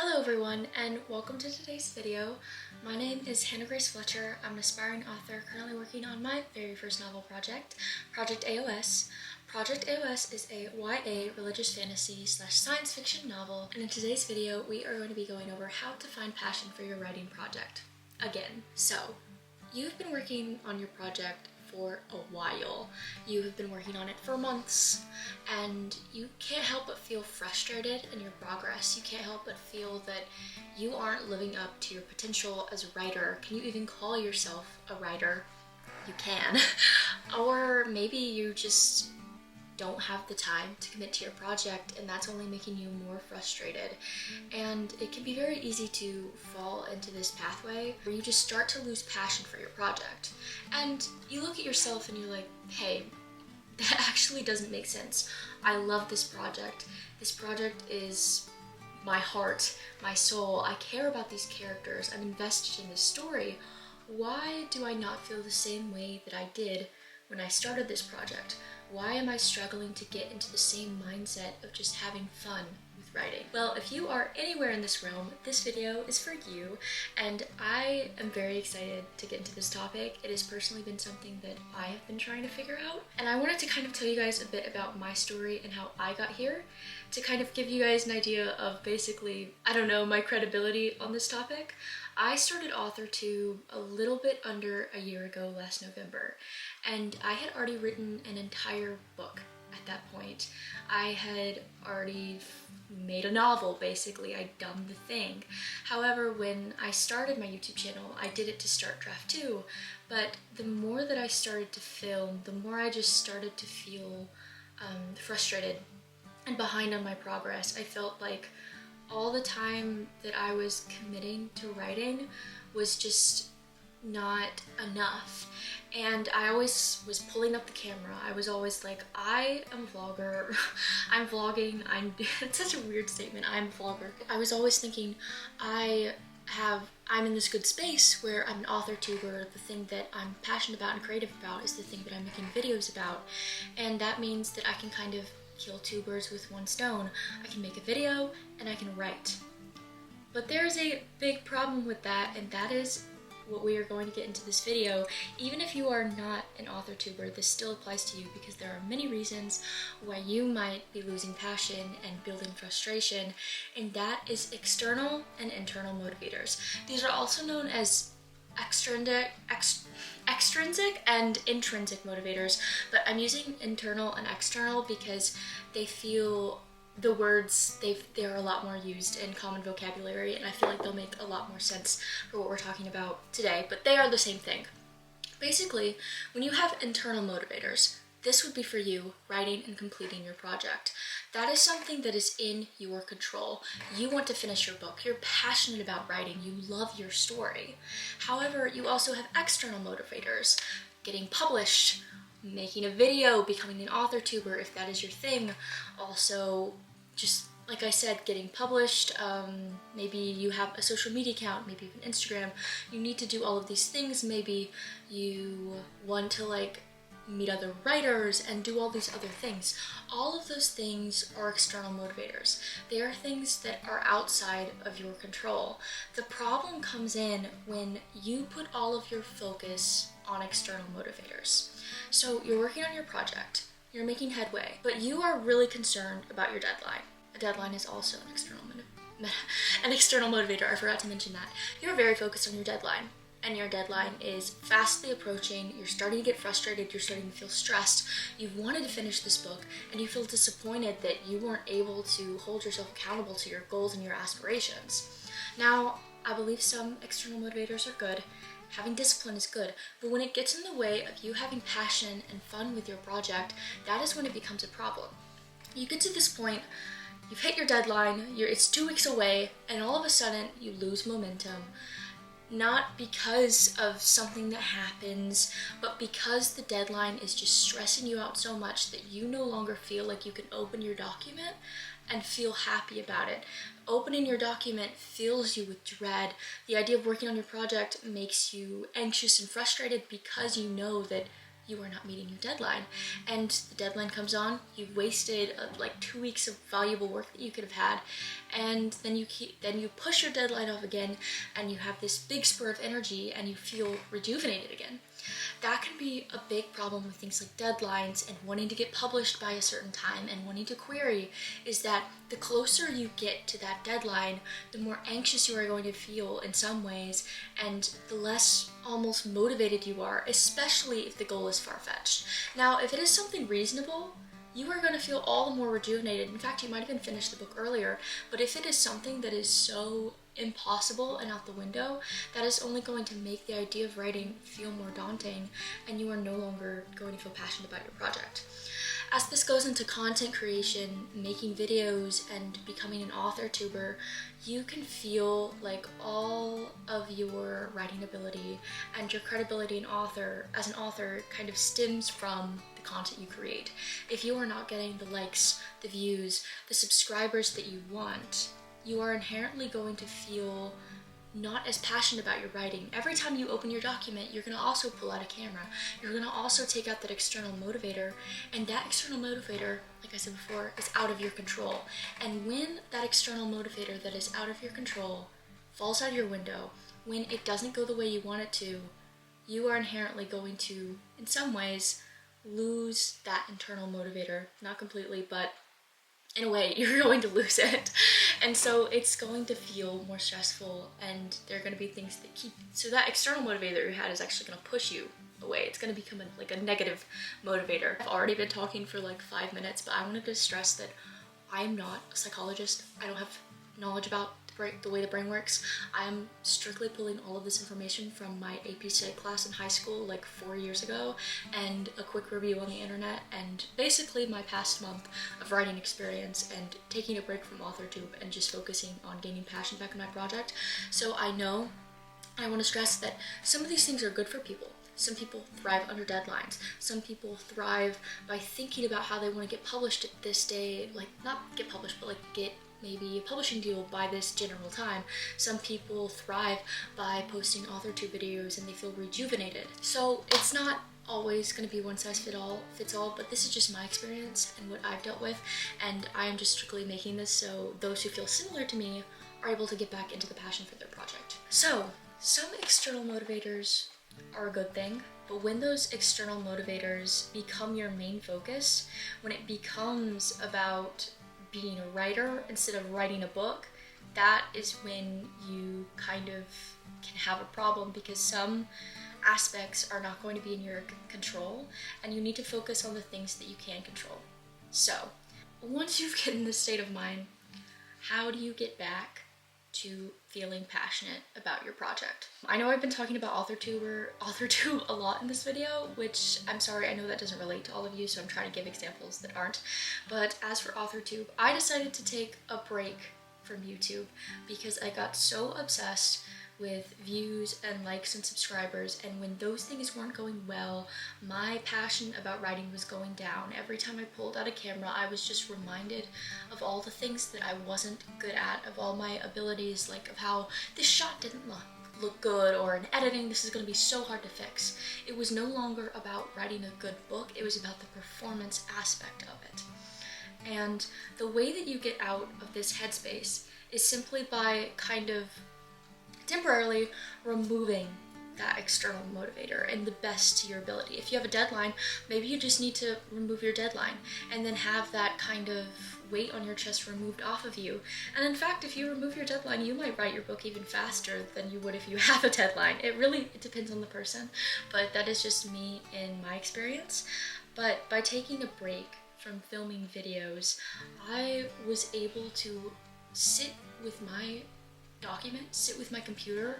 Hello everyone and welcome to today's video. My name is Hannah Grace Fletcher. I'm an aspiring author currently working on my very first novel project, Project AOS. Project AOS is a YA religious fantasy / science fiction novel, and in today's video we are going to be going over how to find passion for your writing project. Again, so you've been working on your project for a while. You have been working on it for months and you can't help but feel frustrated in your progress. You can't help but feel that you aren't living up to your potential as a writer. Can you even call yourself a writer? You can. Or maybe you just don't have the time to commit to your project and that's only making you more frustrated. And it can be very easy to fall into this pathway where you just start to lose passion for your project. And you look at yourself and you're like, hey, that actually doesn't make sense. I love this project. This project is my heart, my soul. I care about these characters. I'm invested in this story. Why do I not feel the same way that I did when I started this project? Why am I struggling to get into the same mindset of just having fun with writing? Well, if you are anywhere in this realm, this video is for you, and I am very excited to get into this topic. It has personally been something that I have been trying to figure out, and I wanted to kind of tell you guys a bit about my story and how I got here, to kind of give you guys an idea of basically, I don't know, my credibility on this topic. I started AuthorTube a little bit under a year ago last November, and I had already written an entire book at that point. I had already made a novel, basically. I'd done the thing. However, when I started my YouTube channel, I did it to start draft 2, but the more that I started to film, the more I just started to feel frustrated and behind on my progress. I felt like all the time that I was committing to writing was just not enough. And I always was pulling up the camera. I was always like, I am a vlogger. I'm vlogging. It's such a weird statement. I'm a vlogger. I was always thinking I'm in this good space where I'm an author-tuber. The thing that I'm passionate about and creative about is the thing that I'm making videos about. And that means that I can kind of kill two birds with one stone. I can make a video and I can write. But there's a big problem with that, and that is what we are going to get into this video. Even if you are not an author-tuber, this still applies to you because there are many reasons why you might be losing passion and building frustration, and that is external and internal motivators. These are also known as extrinsic and intrinsic motivators, but I'm using internal and external because they feel the words, they're a lot more used in common vocabulary, and I feel like they'll make a lot more sense for what we're talking about today, but they are the same thing. Basically, when you have internal motivators, this would be for you writing and completing your project. That is something that is in your control. You want to finish your book. You're passionate about writing. You love your story. However, you also have external motivators. Getting published, making a video, becoming an author-tuber if that is your thing. Also, just like I said, getting published. Maybe you have a social media account, maybe even Instagram. You need to do all of these things. Maybe you want to meet other writers and do all these other things. All of those things are external motivators. They are things that are outside of your control. The problem comes in when you put all of your focus on external motivators. So you're working on your project, you're making headway, but you are really concerned about your deadline. A deadline is also an external motivator. I forgot to mention that. You're very focused on your deadline, and your deadline is fastly approaching. You're starting to get frustrated, you're starting to feel stressed. You've wanted to finish this book and you feel disappointed that you weren't able to hold yourself accountable to your goals and your aspirations. Now, I believe some external motivators are good. Having discipline is good, but when it gets in the way of you having passion and fun with your project, that is when it becomes a problem. You get to this point, you've hit your deadline, it's 2 weeks away, and all of a sudden you lose momentum. Not because of something that happens, but because the deadline is just stressing you out so much that you no longer feel like you can open your document and feel happy about it. Opening your document fills you with dread. The idea of working on your project makes you anxious and frustrated because you know that you are not meeting your deadline. And the deadline comes on, you've wasted like 2 weeks of valuable work that you could have had, and then you push your deadline off again, and you have this big spur of energy and you feel rejuvenated again. That can be a big problem with things like deadlines and wanting to get published by a certain time and wanting to query, is that the closer you get to that deadline, the more anxious you are going to feel in some ways, and the less almost motivated you are, especially if the goal is far-fetched. Now, if it is something reasonable, you are going to feel all the more rejuvenated. In fact, you might even finish the book earlier. But if it is something that is so impossible and out the window, that is only going to make the idea of writing feel more daunting, and you are no longer going to feel passionate about your project. As this goes into content creation, making videos, and becoming an author tuber, you can feel like all of your writing ability and your credibility as an author kind of stems from the content you create. If you are not getting the likes, the views, the subscribers that you want, you are inherently going to feel not as passionate about your writing. Every time you open your document, you're going to also pull out a camera. You're going to also take out that external motivator, and that external motivator, like I said before, is out of your control. And when that external motivator that is out of your control falls out of your window, when it doesn't go the way you want it to, you are inherently going to, in some ways, lose that internal motivator. Not completely, but in a way, you're going to lose it. And so it's going to feel more stressful, and there are going to be things that so that external motivator you had is actually going to push you away. It's going to become like a negative motivator. I've already been talking for like 5 minutes, but I wanted to stress that I am not a psychologist. I don't have knowledge about the way the brain works. I'm strictly pulling all of this information from my AP Psych class in high school like 4 years ago, and a quick review on the internet, and basically my past month of writing experience, and taking a break from AuthorTube and just focusing on gaining passion back in my project. So I know, I want to stress that some of these things are good for people. Some people thrive under deadlines. Some people thrive by thinking about how they want to get published at this day, like not get published, but like get maybe a publishing deal by this general time. Some people thrive by posting AuthorTube videos and they feel rejuvenated. So it's not always going to be one size fits all, but this is just my experience and what I've dealt with, and I am just strictly making this so those who feel similar to me are able to get back into the passion for their project. So some external motivators are a good thing, but when those external motivators become your main focus, when it becomes about being a writer instead of writing a book, that is when you kind of can have a problem, because some aspects are not going to be in your control, and you need to focus on the things that you can control. So once you've gotten this state of mind, how do you get back to feeling passionate about your project? I know I've been talking about AuthorTube a lot in this video, which I'm sorry, I know that doesn't relate to all of you, so I'm trying to give examples that aren't. But as for AuthorTube, I decided to take a break from YouTube because I got so obsessed with views and likes and subscribers, and when those things weren't going well, my passion about writing was going down. Every time I pulled out a camera, I was just reminded of all the things that I wasn't good at, of all my abilities, like of how this shot didn't look good, or in editing this is going to be so hard to fix. It was no longer about writing a good book, it was about the performance aspect of it. And the way that you get out of this headspace is simply by kind of temporarily removing that external motivator and the best to your ability. If you have a deadline, maybe you just need to remove your deadline and then have that kind of weight on your chest removed off of you. And in fact, if you remove your deadline, you might write your book even faster than you would if you have a deadline. It depends on the person, but that is just me in my experience. But by taking a break from filming videos, I was able to sit with my document, sit with my computer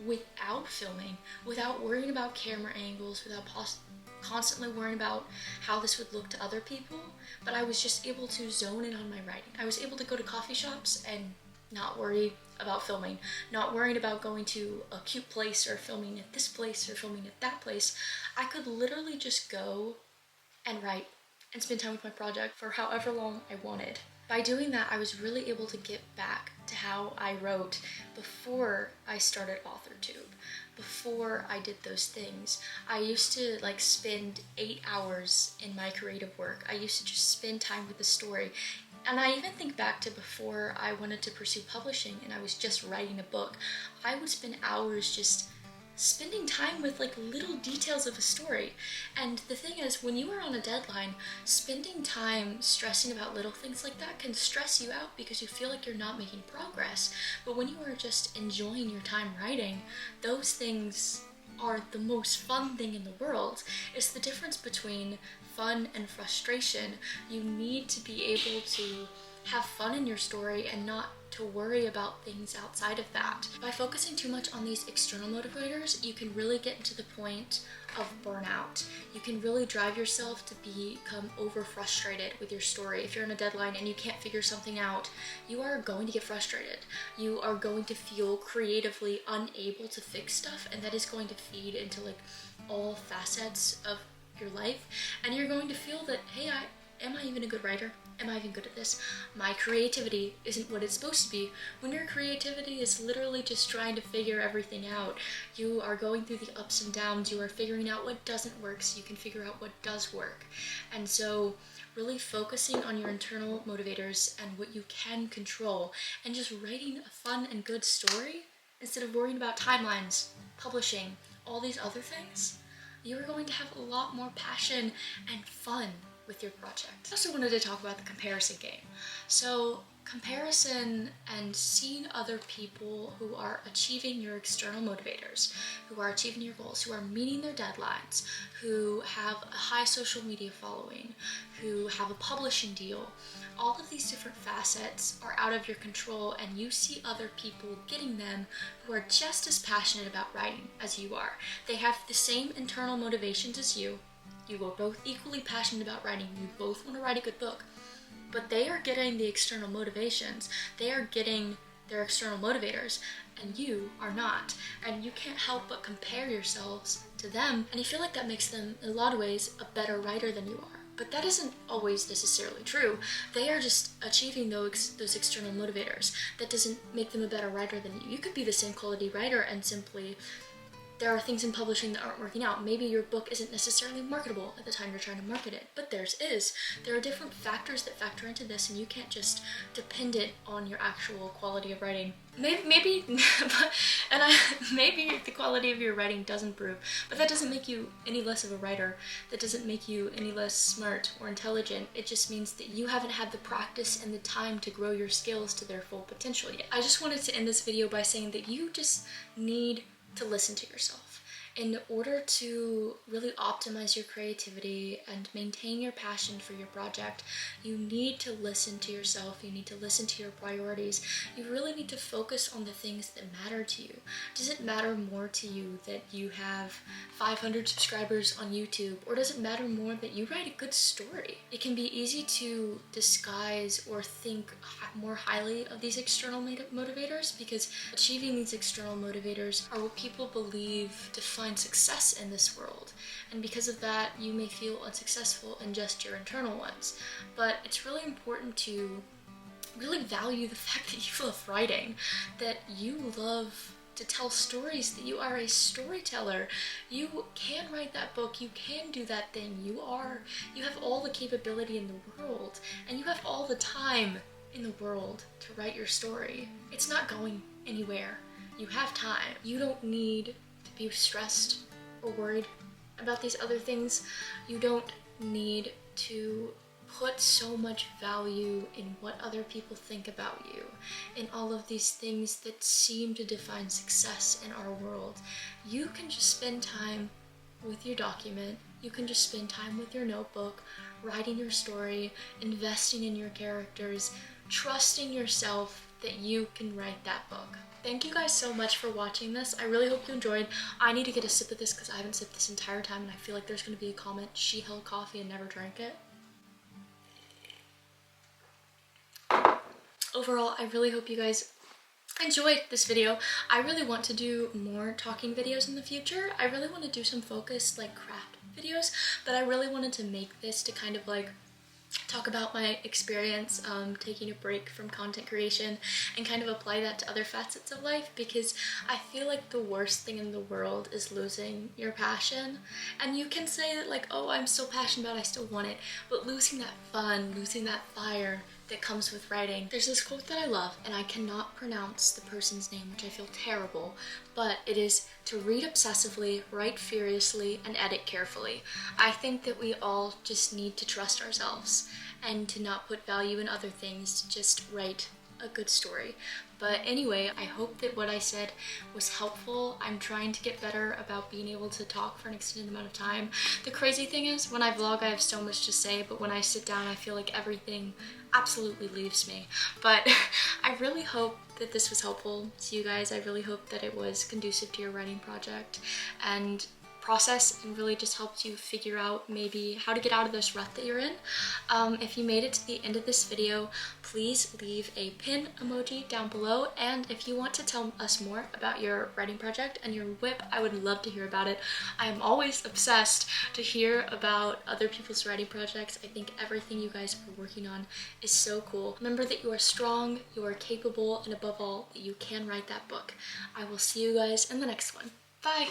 without filming, without worrying about camera angles, without constantly worrying about how this would look to other people, but I was just able to zone in on my writing. I was able to go to coffee shops and not worry about filming, not worrying about going to a cute place or filming at this place or filming at that place. I could literally just go and write and spend time with my project for however long I wanted. By doing that, I was really able to get back to how I wrote before I started AuthorTube. Before I did those things, I used to like spend 8 hours in my creative work. I used to just spend time with the story. And I even think back to before I wanted to pursue publishing and I was just writing a book. I would spend hours just spending time with like little details of a story. And the thing is, when you are on a deadline, spending time stressing about little things like that can stress you out because you feel like you're not making progress. But when you are just enjoying your time writing, those things are the most fun thing in the world. It's the difference between fun and frustration. You need to be able to have fun in your story and not to worry about things outside of that. By focusing too much on these external motivators, you can really get into the point of burnout. You can really drive yourself to become over frustrated with your story. If you're on a deadline and you can't figure something out, you are going to get frustrated. You are going to feel creatively unable to fix stuff, and that is going to feed into like all facets of your life. And you're going to feel that, hey, am I even a good writer? Am I even good at this? My creativity isn't what it's supposed to be. When your creativity is literally just trying to figure everything out, you are going through the ups and downs, you are figuring out what doesn't work so you can figure out what does work. And so really focusing on your internal motivators and what you can control and just writing a fun and good story instead of worrying about timelines, publishing, all these other things, you are going to have a lot more passion and fun with your project. I also wanted to talk about the comparison game. So comparison and seeing other people who are achieving your external motivators, who are achieving your goals, who are meeting their deadlines, who have a high social media following, who have a publishing deal, all of these different facets are out of your control, and you see other people getting them who are just as passionate about writing as you are. They have the same internal motivations as you. You are both equally passionate about writing. You both want to write a good book. But they are getting the external motivations. They are getting their external motivators, and you are not. And you can't help but compare yourselves to them. And you feel like that makes them, in a lot of ways, a better writer than you are. But that isn't always necessarily true. They are just achieving those external motivators. That doesn't make them a better writer than you. You could be the same quality writer and simply there are things in publishing that aren't working out. Maybe your book isn't necessarily marketable at the time you're trying to market it, but theirs is. There are different factors that factor into this, and you can't just depend it on your actual quality of writing. Maybe the quality of your writing does improve, but that doesn't make you any less of a writer. That doesn't make you any less smart or intelligent. It just means that you haven't had the practice and the time to grow your skills to their full potential yet. I just wanted to end this video by saying that you just need to listen to yourself. In order to really optimize your creativity and maintain your passion for your project, you need to listen to yourself. You need to listen to your priorities. You really need to focus on the things that matter to you. Does it matter more to you that you have 500 subscribers on YouTube, or does it matter more that you write a good story? It can be easy to disguise or think more highly of these external motivators, because achieving these external motivators are what people believe define success in this world, and because of that you may feel unsuccessful in just your internal ones. But it's really important to really value the fact that you love writing, that you love to tell stories, that you are a storyteller. You can write that book, you can do that thing, you have all the capability in the world, and you have all the time in the world to write your story. It's not going anywhere. You have time. You don't need be stressed or worried about these other things. You don't need to put so much value in what other people think about you, in all of these things that seem to define success in our world. You can just spend time with your document. You can just spend time with your notebook, writing your story, investing in your characters, trusting yourself that you can write that book. Thank you guys so much for watching this. I really hope you enjoyed. I need to get a sip of this because I haven't sipped this entire time, and I feel like there's going to be a comment, she held coffee and never drank it. Overall, I really hope you guys enjoyed this video. I really want to do more talking videos in the future. I really want to do some focused like craft videos, but I really wanted to make this to kind of like talk about my experience taking a break from content creation and kind of apply that to other facets of life, because I feel like the worst thing in the world is losing your passion. And you can say that like, oh, I'm still passionate about it, I still want it, but losing that fun, losing that fire that comes with writing. There's this quote that I love, and I cannot pronounce the person's name, which I feel terrible, but it is to read obsessively, write furiously, and edit carefully. I think that we all just need to trust ourselves and to not put value in other things, to just write a good story. But anyway, I hope that what I said was helpful. I'm trying to get better about being able to talk for an extended amount of time. The crazy thing is, when I vlog, I have so much to say, but when I sit down, I feel like everything absolutely leaves me. But I really hope that this was helpful to you guys. I really hope that it was conducive to your writing project and process, and really just helped you figure out maybe how to get out of this rut that you're in. If you made it to the end of this video, please leave a pin emoji down below, and if you want to tell us more about your writing project and your whip, I would love to hear about it. I am always obsessed to hear about other people's writing projects. I think everything you guys are working on is so cool. Remember that you are strong, you are capable, and above all, that you can write that book. I will see you guys in the next one. Bye!